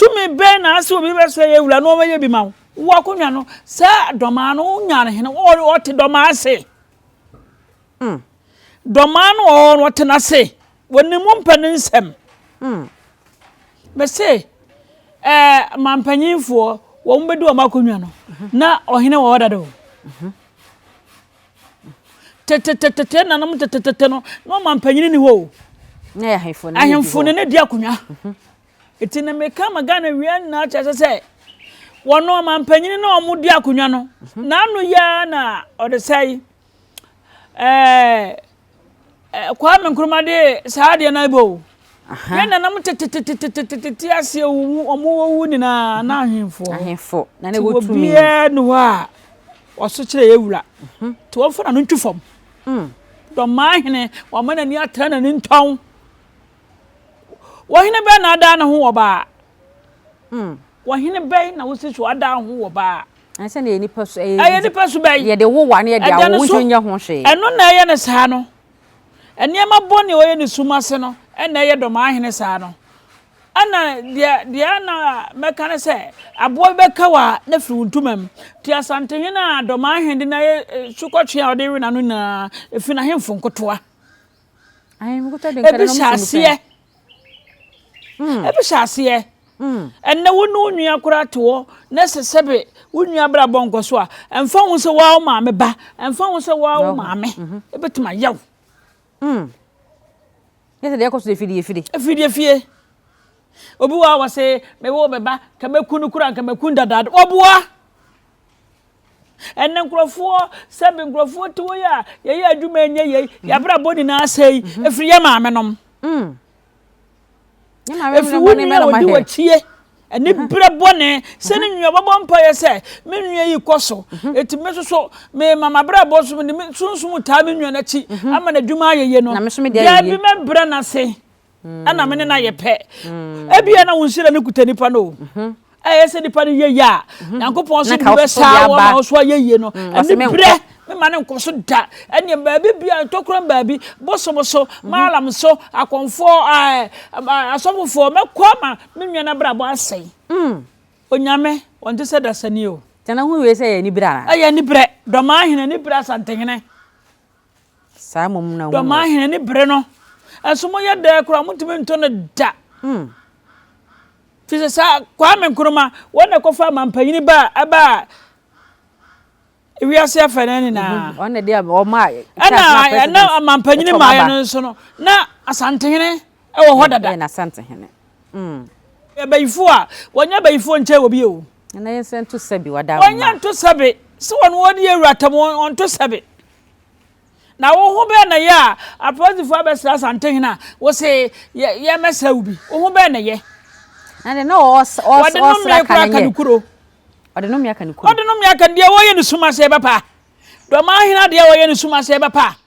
me ben as will be say you no way be ma. Walk on no, sir, Domano, Yan, or what Doma say. Domano or what I say. When the moon penance him. But say, Otumfuo, won't be do a Macunyano. Na or he know what I do. Ten and I'm no man penny wo. I am for a diacunya. It's in a mecam a gun and we are not as I say. One no man penny no more diacunyano. Nano yana or the say. Kwame Nkrumah Saadi and Ibo. Then I'm Tiasia or more na him for. None would be noir or such a eula. To offer an interform. Dormanhene, one man and your turning in town. Why in a banner down who about? Why in a bay, I was to down who about. I send any person. I had the person by the one year, I don't know your honshe. And no Nayan Sano. And Yama Bonnie or any Sumaseno, and Naya Dormanhene Sano. Anna, Diana, Mecana say, a boy Beckawa, nephew to mem. Tia Santana, Dormanhene, Sukochi, or Derin, if you know him from Cotua. I am good at the Ebi shasiye. And no one knew you could to necessary. Wouldn't you abra bongo so? And found was a wow, mamma, ba, and found was a wow, mamma. A bit my young. Yes, there goes the fiddy. A fiddy. Obua was say, me wo beba, Kamekuna, Kamekunda dad, Obua. And then Crawford, 7 Crawford to ya, ya do me, yabra body now say, if you mamma. If you wouldn't do a cheer, and if Brabone, sending your BEMPAH say, Many you cosso, it means so, may Mamma Bossom and soon time in your nechi. I'm an Adumaya, you know, I remember Brana say, and I'm in a pet. Ebiana will see a look at any pano. I said the party, ya, Uncle Ponson, you know, and the bread. Man so that and your baby be a token baby, Bossom so, Malam so, I conform I some for me quama, Miniana Brabo say. Onyame, want to say that's a new. Then I will say any bra. I any bread, Dormanhene any brass and thing. Some no Dormanhene any breno. And some more there, Cramutim turn a da. Tis a Kwame Nkrumah, what a coffee man paying ba. We are safe and na. On the day of my. And now a man penny my son. Now a Santine. Oh, what a day a Santine. Before, when you're before and tell you. And I sent to Sabi what I want to Sabi. So on 1 year ratamon on to Sabi. Now, who ben a ya, a positive father Santina was say, yeah, Miss Hobby. Who ben a ye. And I know all the I don't know me I can dear way in the Suma say papa. Dormanhene dear way in the Suma say papa.